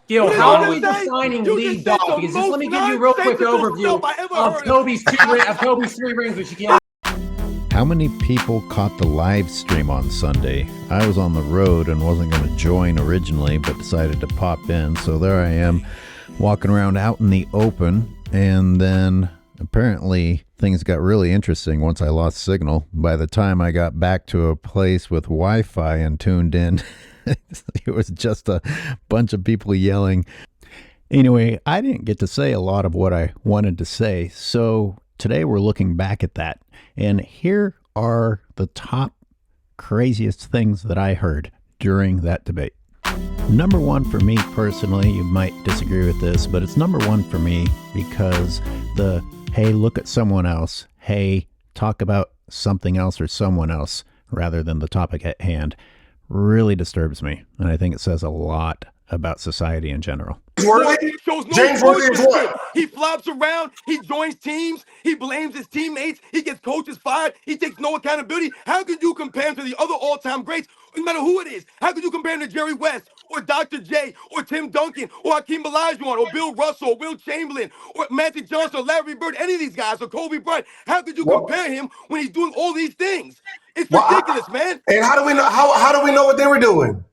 Gil, What did how you are we just say? defining You lead just said dog? the Because just let me most give you a real quick nonsensical overview stuff I ever of heard. Kobe's 3 rings, which you can't. How many people caught the live stream on Sunday? I was on the road and wasn't going to join originally, but decided to pop in. So there I am, walking around out in the open, and then apparently things got really interesting once I lost signal. By the time I got back to a place with Wi-Fi and tuned in, it was just a bunch of people yelling. Anyway, I didn't get to say a lot of what I wanted to say, so today we're looking back at that, and here are the top craziest things that I heard during that debate. Number one for me personally, you might disagree with this, but it's number one for me because the, hey, look at someone else, hey, talk about something else or someone else rather than the topic at hand really disturbs me, and I think it says a lot about society in general. Shows no James Worthy is what? He flops around. He joins teams. He blames his teammates. He gets coaches fired. He takes no accountability. How could you compare him to the other all-time greats, no matter who it is? How could you compare him to Jerry West or Dr. J or Tim Duncan or Hakeem Olajuwon or Bill Russell or Will Chamberlain or Magic Johnson or Larry Bird, any of these guys, or Kobe Bryant? How could you compare him when he's doing all these things? It's ridiculous, man. And how do we know? How do we know what they were doing?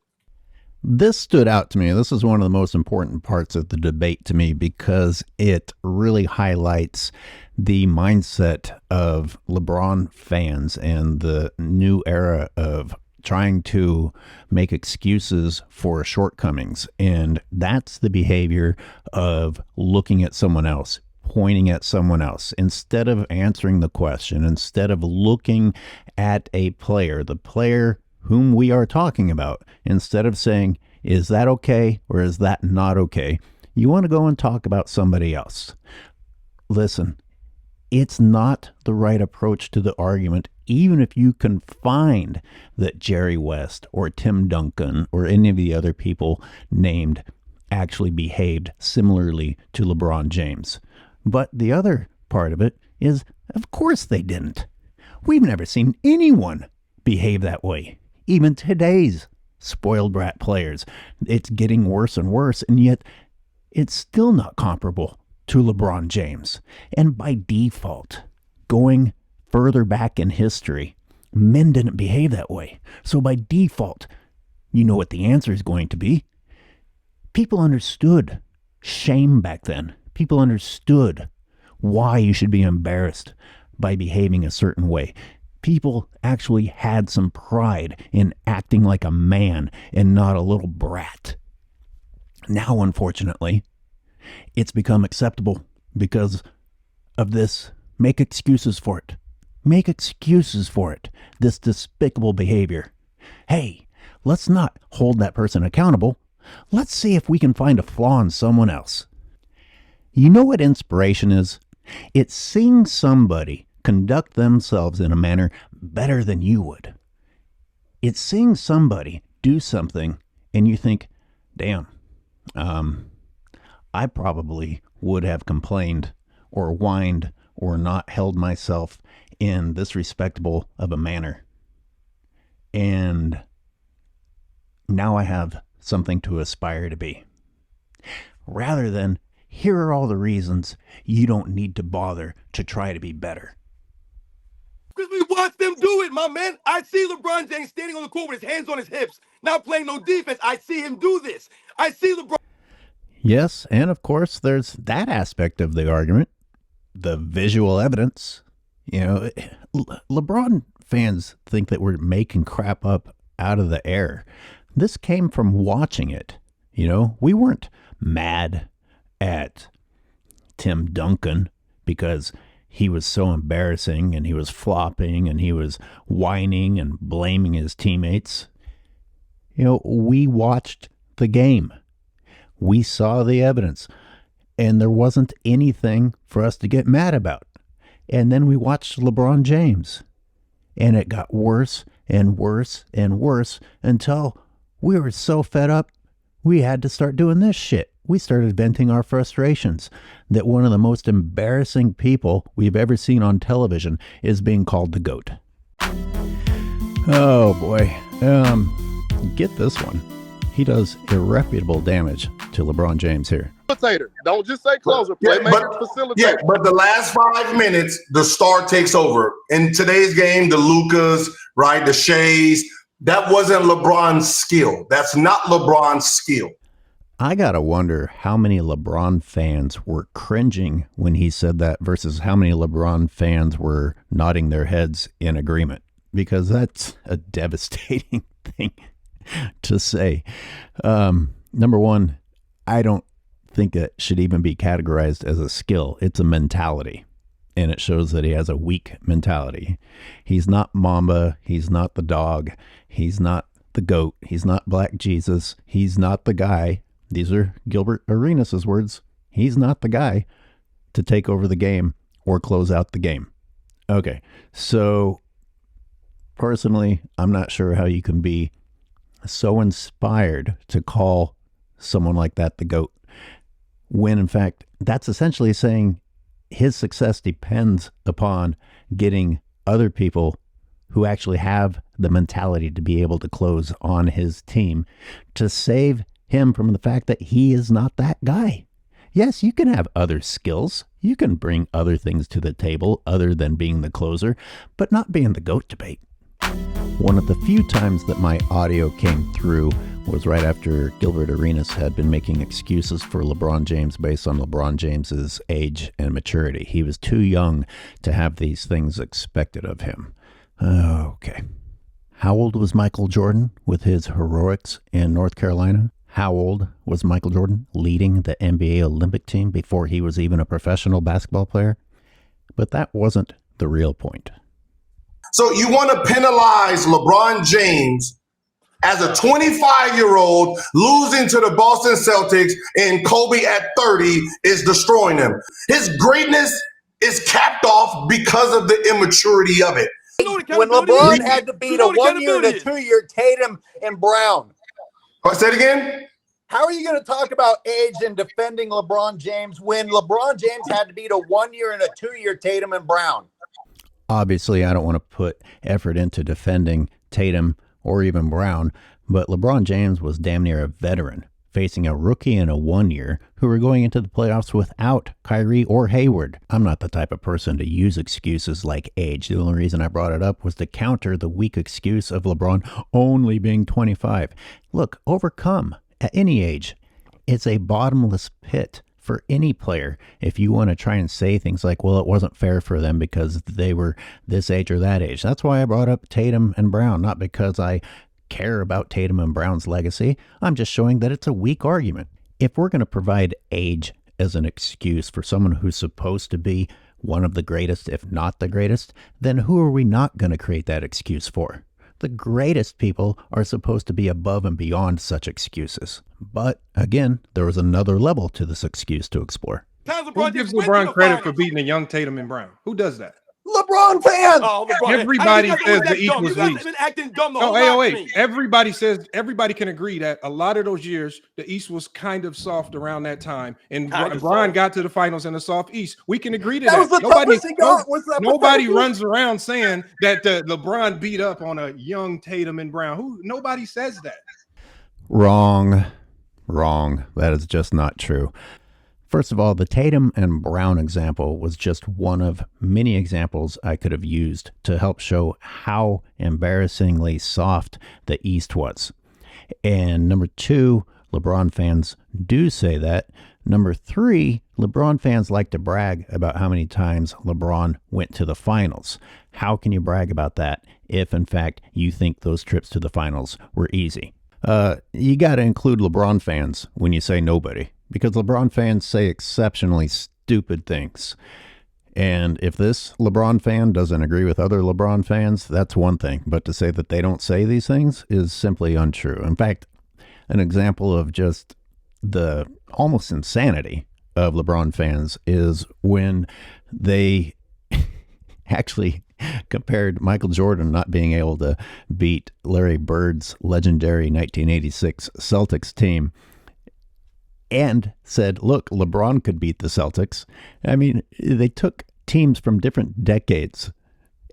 This stood out to me. This is one of the most important parts of the debate to me because it really highlights the mindset of LeBron fans and the new era of trying to make excuses for shortcomings. And that's the behavior of looking at someone else, pointing at someone else, instead of answering the question, instead of looking at a player, the player whom we are talking about, instead of saying, is that okay or is that not okay? You want to go and talk about somebody else. Listen, it's not the right approach to the argument, even if you can find that Jerry West or Tim Duncan or any of the other people named actually behaved similarly to LeBron James. But the other part of it is, of course they didn't. We've never seen anyone behave that way. Even today's spoiled brat players. It's getting worse and worse, and yet it's still not comparable to LeBron James. And by default, going further back in history, men didn't behave that way. So by default, you know what the answer is going to be. People understood shame back then. People understood why you should be embarrassed by behaving a certain way. People actually had some pride in acting like a man and not a little brat. Now, unfortunately, it's become acceptable because of this. Make excuses for it. Make excuses for it. This despicable behavior. Hey, let's not hold that person accountable. Let's see if we can find a flaw in someone else. You know what inspiration is? It's seeing somebody conduct themselves in a manner better than you would. It's seeing somebody do something and you think, damn, I probably would have complained or whined or not held myself in this respectable of a manner. And now I have something to aspire to be. Rather than, here are all the reasons you don't need to bother to try to be better. Because we watch them do it, my man. I see LeBron James standing on the court with his hands on his hips, not playing no defense. I see him do this. I see LeBron. Yes, and of course, there's that aspect of the argument, the visual evidence. You know, LeBron fans think that we're making crap up out of the air. This came from watching it. You know, we weren't mad at Tim Duncan because he was so embarrassing and he was flopping and he was whining and blaming his teammates. You know, we watched the game. We saw the evidence and there wasn't anything for us to get mad about. And then we watched LeBron James and it got worse and worse and worse until we were so fed up, we had to start doing this shit. We started venting our frustrations that one of the most embarrassing people we've ever seen on television is being called the GOAT. Oh boy. Get this one. He does irreputable damage to LeBron James here. Facilitator. Don't just say closer. Playmaker, facilitator. Yeah, but the last 5 minutes, the star takes over. In today's game, the Lucas, right, the Shays, that wasn't LeBron's skill. That's not LeBron's skill. I gotta wonder how many LeBron fans were cringing when he said that versus how many LeBron fans were nodding their heads in agreement, because that's a devastating thing to say. Number one, I don't think it should even be categorized as a skill. It's a mentality, and it shows that he has a weak mentality. He's not Mamba. He's not the dog. He's not the GOAT. He's not Black Jesus. He's not the guy. These are Gilbert Arenas' words. He's not the guy to take over the game or close out the game. Okay, so personally, I'm not sure how you can be so inspired to call someone like that the GOAT, when in fact that's essentially saying his success depends upon getting other people who actually have the mentality to be able to close on his team to save him from the fact that he is not that guy. Yes, you can have other skills. You can bring other things to the table other than being the closer, but not being the GOAT debate. One of the few times that my audio came through was right after Gilbert Arenas had been making excuses for LeBron James based on LeBron James's age and maturity. He was too young to have these things expected of him. Okay. How old was Michael Jordan with his heroics in North Carolina? How old was Michael Jordan leading the NBA Olympic team before he was even a professional basketball player? But that wasn't the real point. So you want to penalize LeBron James as a 25-year-old losing to the Boston Celtics, and Kobe at 30 is destroying them. His greatness is capped off because of the immaturity of it. When LeBron had to beat a 1 year and a 2 year Tatum and Brown. Say it again? How are you going to talk about age and defending LeBron James when LeBron James had to beat a 1 year and a 2 year Tatum and Brown? Obviously, I don't want to put effort into defending Tatum or even Brown, but LeBron James was damn near a veteran, facing a rookie and a 1 year who were going into the playoffs without Kyrie or Hayward. I'm not the type of person to use excuses like age. The only reason I brought it up was to counter the weak excuse of LeBron only being 25. Look, overcome at any age. It's a bottomless pit for any player if you want to try and say things like, well, it wasn't fair for them because they were this age or that age. That's why I brought up Tatum and Brown, not because I care about Tatum and Brown's legacy. I'm just showing that it's a weak argument. If we're going to provide age as an excuse for someone who's supposed to be one of the greatest, if not the greatest, then who are we not going to create that excuse for? The greatest people are supposed to be above and beyond such excuses. But again, there was another level to this excuse to explore. Who gives LeBron credit for beating a young Tatum and Brown? Who does that? LeBron fans. Oh, LeBron. Everybody says the East was weak. weak. Been acting dumb the No, whole wait. Everybody says, everybody can agree that a lot of those years, the East was kind of soft around that time. And Brian got to the finals in the soft East. We can agree to that. Was the toughest he got. Nobody runs around saying that LeBron beat up on a young Tatum and Brown. Nobody says that. Wrong. That is just not true. First of all, the Tatum and Brown example was just one of many examples I could have used to help show how embarrassingly soft the East was. And number two, LeBron fans do say that. Number three, LeBron fans like to brag about how many times LeBron went to the finals. How can you brag about that if, in fact, you think those trips to the finals were easy? You got to include LeBron fans when you say nobody, because LeBron fans say exceptionally stupid things. And if this LeBron fan doesn't agree with other LeBron fans, that's one thing. But to say that they don't say these things is simply untrue. In fact, an example of just the almost insanity of LeBron fans is when they actually compared Michael Jordan not being able to beat Larry Bird's legendary 1986 Celtics team and said, look, LeBron could beat the Celtics. I mean, they took teams from different decades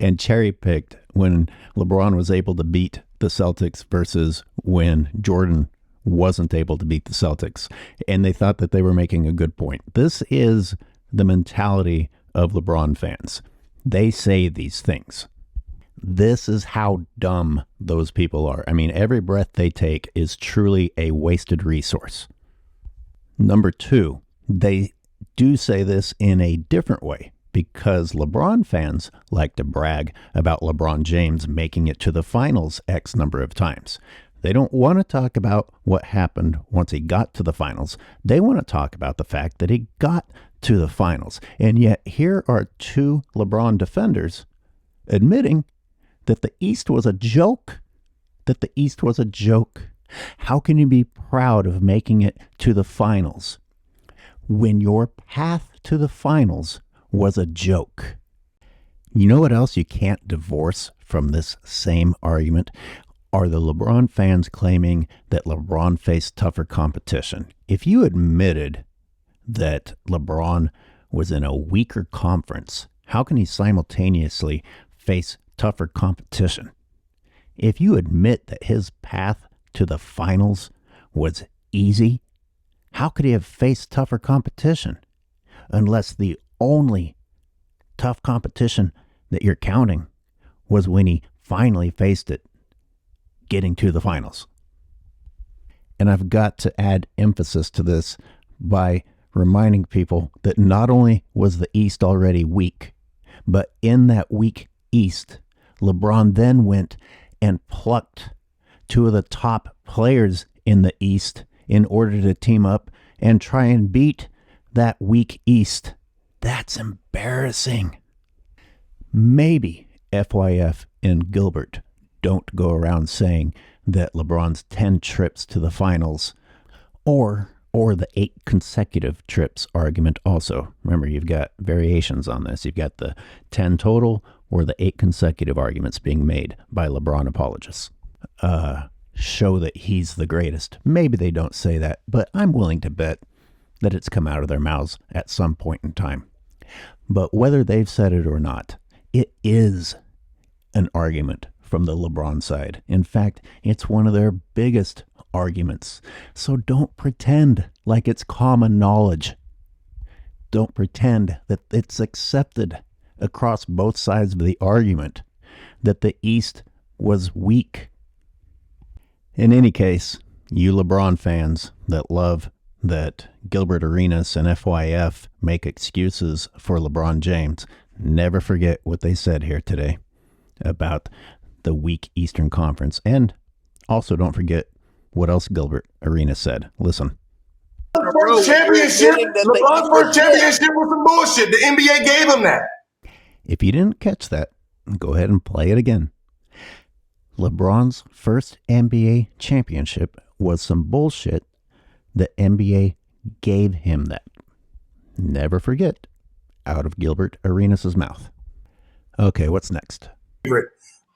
and cherry-picked when LeBron was able to beat the Celtics versus when Jordan wasn't able to beat the Celtics, and they thought that they were making a good point. This is the mentality of LeBron fans. They say these things. This is how dumb those people are. I mean, every breath they take is truly a wasted resource. Number two, they do say this in a different way, because LeBron fans like to brag about LeBron James making it to the finals X number of times. They don't want to talk about what happened once he got to the finals. They want to talk about the fact that he got to the finals. And yet here are two LeBron defenders admitting that the East was a joke. That the East was a joke. How can you be proud of making it to the finals when your path to the finals was a joke? You know what else you can't divorce from this same argument? Are the LeBron fans claiming that LeBron faced tougher competition. If you admitted that LeBron was in a weaker conference, how can he simultaneously face tougher competition? If you admit that his path to the finals was easy, how could he have faced tougher competition? Unless the only tough competition that you're counting was when he finally faced it, getting to the finals. And I've got to add emphasis to this by reminding people that not only was the East already weak, but in that weak East, LeBron then went and plucked two of the top players in the East in order to team up and try and beat that weak East. That's embarrassing. Maybe FYF and Gilbert don't go around saying that LeBron's 10 trips to the finals or the 8 consecutive trips argument also. Remember, you've got variations on this. You've got the 10 total or the 8 consecutive arguments being made by LeBron apologists. Show that he's the greatest. Maybe they don't say that, but I'm willing to bet that it's come out of their mouths at some point in time. But whether they've said it or not, it is an argument from the LeBron side. In fact, it's one of their biggest arguments. So don't pretend like it's common knowledge. Don't pretend that it's accepted across both sides of the argument that the East was weak. In any case, you LeBron fans that love that Gilbert Arenas and FYF make excuses for LeBron James, never forget what they said here today about the weak Eastern Conference. And also don't forget what else Gilbert Arenas said. Listen. LeBron's first championship was some bullshit. The NBA gave him that. If you didn't catch that, go ahead and play it again. LeBron's first NBA championship was some bullshit. The NBA gave him that. Never forget, out of Gilbert Arenas' mouth. Okay, what's next?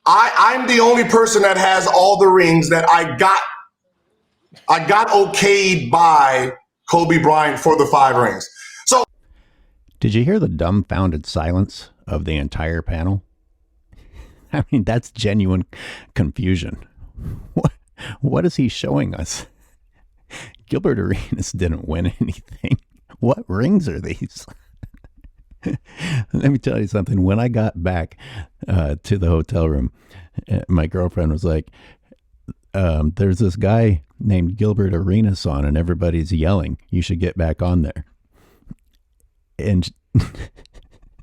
I'm the only person that has all the rings that I got okayed by Kobe Bryant for the 5 rings. So, did you hear the dumbfounded silence of the entire panel? I mean, that's genuine confusion. What is he showing us? Gilbert Arenas didn't win anything. What rings are these? Let me tell you something. When I got back to the hotel room, my girlfriend was like, there's this guy named Gilbert Arenas on and everybody's yelling. You should get back on there. And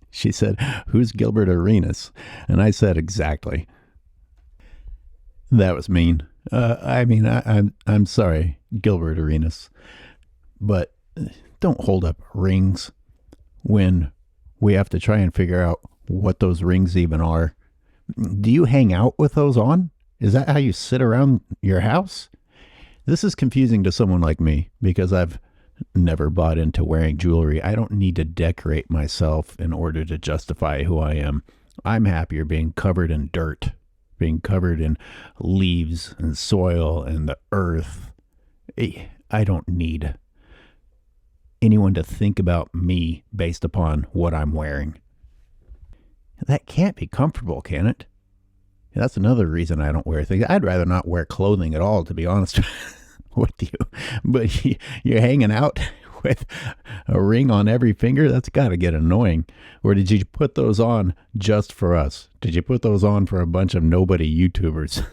she said, who's Gilbert Arenas? And I said, exactly. That was mean. I'm sorry, Gilbert Arenas, but don't hold up rings when we have to try and figure out what those rings even are. Do you hang out with those on? Is that how you sit around your house? This is confusing to someone like me because I've never bought into wearing jewelry. I don't need to decorate myself in order to justify who I am. I'm happier being covered in dirt, being covered in leaves and soil and the earth. I don't need anyone to think about me based upon what I'm wearing. That can't be comfortable, can it? That's another reason I don't wear things. I'd rather not wear clothing at all, to be honest. You're hanging out with a ring on every finger? That's got to get annoying. Or did you put those on just for us? Did you put those on for a bunch of nobody YouTubers?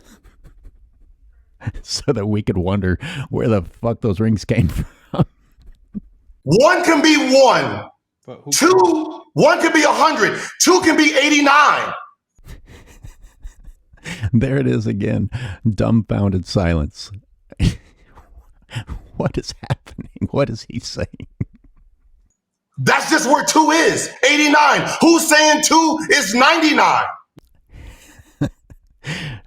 So that we could wonder where the fuck those rings came from? One can be one. Two, one can be 100. Two can be 89. There it is again. Dumbfounded silence. What is happening? What is he saying? That's just where two is. 89. Who's saying two is 99?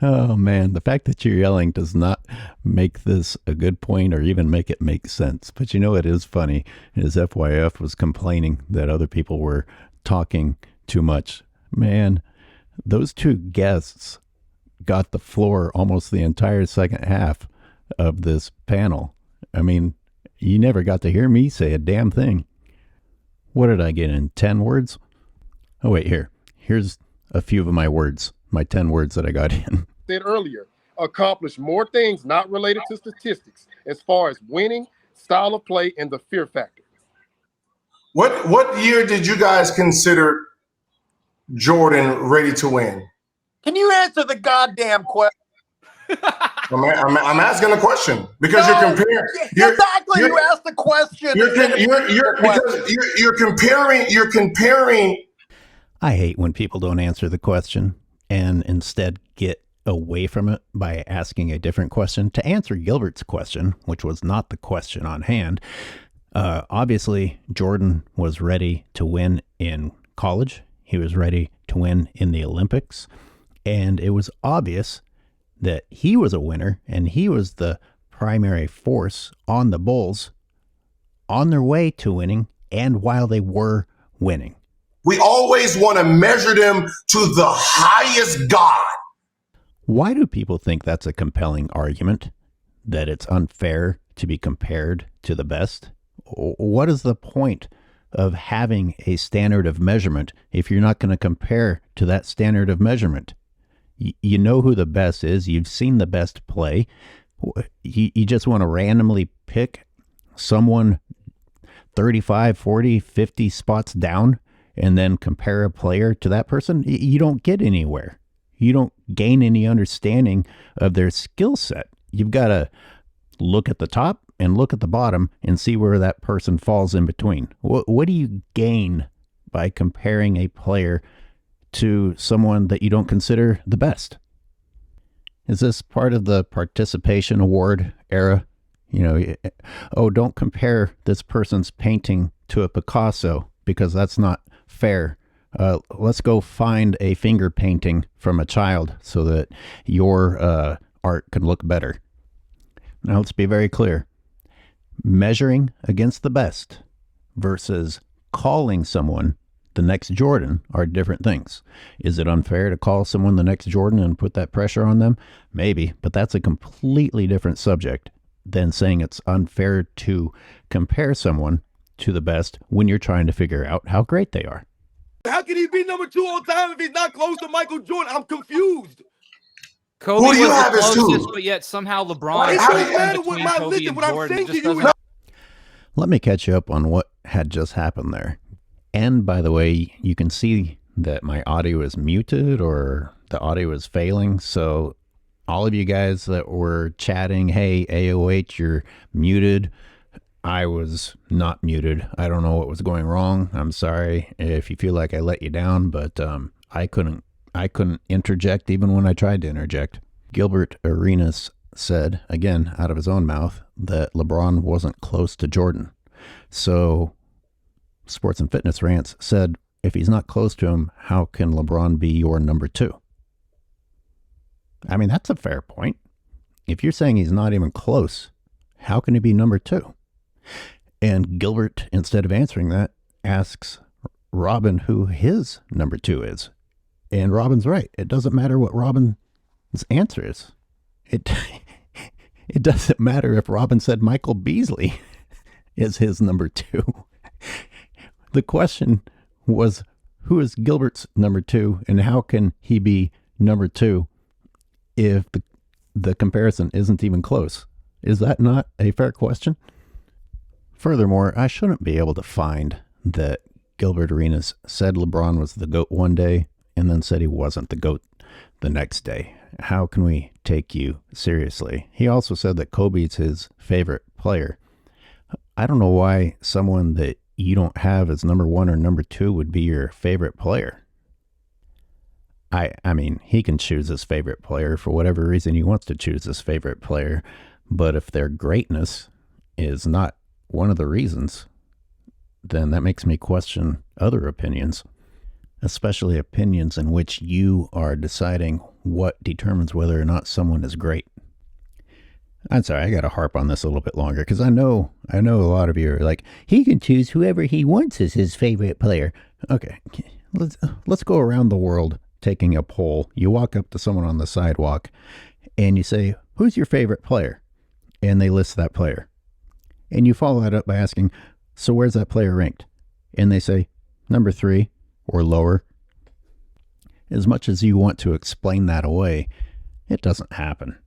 Oh, man. The fact that you're yelling does not make this a good point or even make it make sense. But you know, it is funny. Is FYF was complaining that other people were talking too much. Man, those two guests got the floor almost the entire second half of this panel. I mean, you never got to hear me say a damn thing. What did I get in 10 words? Oh, wait, here's a few of my words, my 10 words that I got in. Said earlier, accomplish more things not related to statistics as far as winning, style of play, and the fear factor. What year did you guys consider Jordan ready to win? Can you answer the goddamn question? I'm asking a question because you're comparing. You asked the question. You're comparing. I hate when people don't answer the question and instead get away from it by asking a different question. To answer Gilbert's question, which was not the question on hand, obviously Jordan was ready to win in college. He was ready to win in the Olympics. And it was obvious that he was a winner and he was the primary force on the Bulls on their way to winning and while they were winning. We always want to measure them to the highest God. Why do people think that's a compelling argument? That it's unfair to be compared to the best? What is the point of having a standard of measurement if you're not going to compare to that standard of measurement? You know who the best is. You've seen the best play. You just want to randomly pick someone 35, 40, 50 spots down and then compare a player to that person. You don't get anywhere. You don't gain any understanding of their skill set. You've got to look at the top and look at the bottom and see where that person falls in between. What do you gain by comparing a player to someone that you don't consider the best? Is this part of the participation award era? You know, oh, don't compare this person's painting to a Picasso because that's not fair. Let's go find a finger painting from a child so that your art can look better. Now, let's be very clear. Measuring against the best versus calling someone the next Jordan are different things. Is it unfair to call someone the next Jordan and put that pressure on them? Maybe, but that's a completely different subject than saying it's unfair to compare someone to the best when you're trying to figure out how great they are. How can he be number 2 all time if he's not close to Michael Jordan? I'm confused. Kobe Who do you was have the as closest, two? but yet somehow LeBron. It How do doesn't you- matter what between my Kobe listen, and what I'm Jordan saying just to you. doesn't. Let me catch you up on what had just happened there. And by the way, you can see that my audio is muted or the audio is failing. So all of you guys that were chatting, hey, AOH, you're muted. I was not muted. I don't know what was going wrong. I'm sorry if you feel like I let you down, but I couldn't interject even when I tried to interject. Gilbert Arenas said, again, out of his own mouth, that LeBron wasn't close to Jordan. So Sports and Fitness Rants said, if he's not close to him, how can LeBron be your number 2? I mean, that's a fair point. If you're saying he's not even close, how can he be number 2? And Gilbert, instead of answering that, asks Robin who his number 2 is. And Robin's right. It doesn't matter what Robin's answer is. It doesn't matter if Robin said Michael Beasley is his number 2. The question was, who is Gilbert's number 2 and how can he be number 2 if the comparison isn't even close? Is that not a fair question? Furthermore, I shouldn't be able to find that Gilbert Arenas said LeBron was the GOAT one day and then said he wasn't the GOAT the next day. How can we take you seriously? He also said that Kobe's his favorite player. I don't know why someone that you don't have as number one or number two would be your favorite player. I mean, he can choose his favorite player for whatever reason he wants to choose his favorite player, but if their greatness is not one of the reasons, then that makes me question other opinions, especially opinions in which you are deciding what determines whether or not someone is great. I'm sorry, I got to harp on this a little bit longer because I know a lot of you are like, he can choose whoever he wants as his favorite player. Okay, let's go around the world taking a poll. You walk up to someone on the sidewalk and you say, who's your favorite player? And they list that player. And you follow that up by asking, so where's that player ranked? And they say, number 3 or lower. As much as you want to explain that away, it doesn't happen.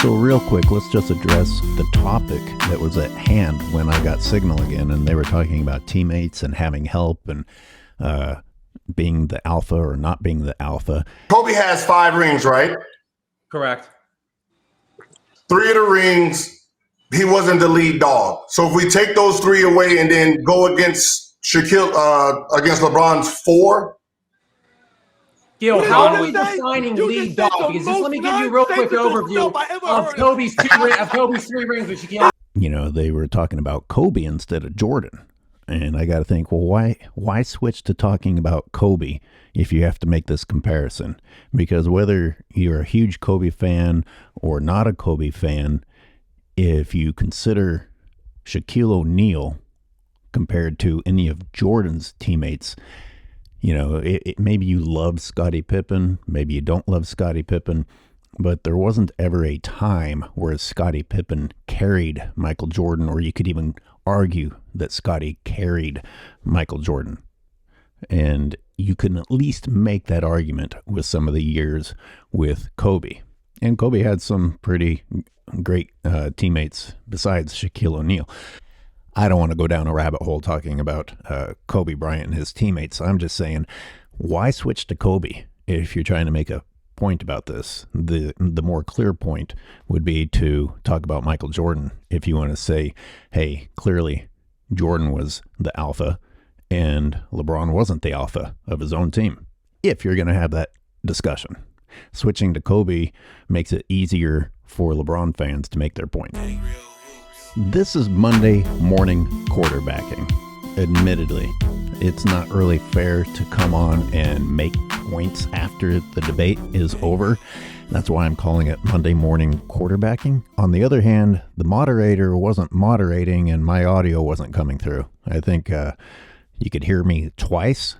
So real quick, let's just address the topic that was at hand when I got signal again, and they were talking about teammates and having help and being the alpha or not being the alpha. Kobe has 5 rings, right? Correct. 3 of the rings, he wasn't the lead dog. So if we take those 3 away and then go against against LeBron's 4. Gil, What how did are we you say? defining You lead just said dog? the Because let me give you a most real quick nonsensical overview stuff I ever of heard. Kobe's 3 rings, which you can't. You know, they were talking about Kobe instead of Jordan. And I got to think, well, why switch to talking about Kobe if you have to make this comparison? Because whether you're a huge Kobe fan or not a Kobe fan, if you consider Shaquille O'Neal compared to any of Jordan's teammates, you know, maybe you love Scottie Pippen, maybe you don't love Scottie Pippen, but there wasn't ever a time where Scottie Pippen carried Michael Jordan, or you could even argue that Scottie carried Michael Jordan. And you can at least make that argument with some of the years with Kobe. And Kobe had some pretty great teammates besides Shaquille O'Neal. I don't want to go down a rabbit hole talking about Kobe Bryant and his teammates. I'm just saying, why switch to Kobe if you're trying to make a point about this? The more clear point would be to talk about Michael Jordan. If you want to say, hey, clearly Jordan was the alpha and LeBron wasn't the alpha of his own team. If you're going to have that discussion, switching to Kobe makes it easier for LeBron fans to make their point. This is Monday morning quarterbacking. Admittedly, it's not really fair to come on and make points after the debate is over. That's why I'm calling it Monday morning quarterbacking. On the other hand, the moderator wasn't moderating and my audio wasn't coming through. I think you could hear me twice,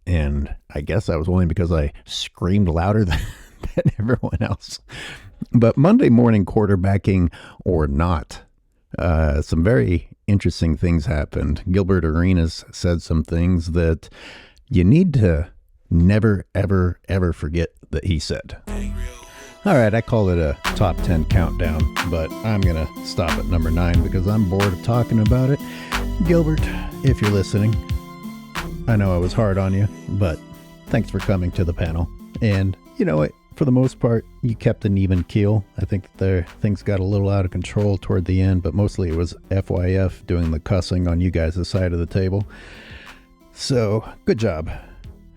and I guess that was only because I screamed louder than everyone else. But Monday morning quarterbacking or not, some very interesting things happened. Gilbert Arenas said some things that you need to never, ever, ever forget that he said. All right, I call it a top 10 countdown, but I'm going to stop at number 9 because I'm bored of talking about it. Gilbert, if you're listening, I know I was hard on you, but thanks for coming to the panel. And you know what? For the most part, you kept an even keel. I think things got a little out of control toward the end, but mostly it was FYF doing the cussing on you guys' side of the table. So, good job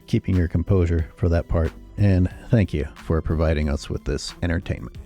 keeping your composure for that part. And thank you for providing us with this entertainment.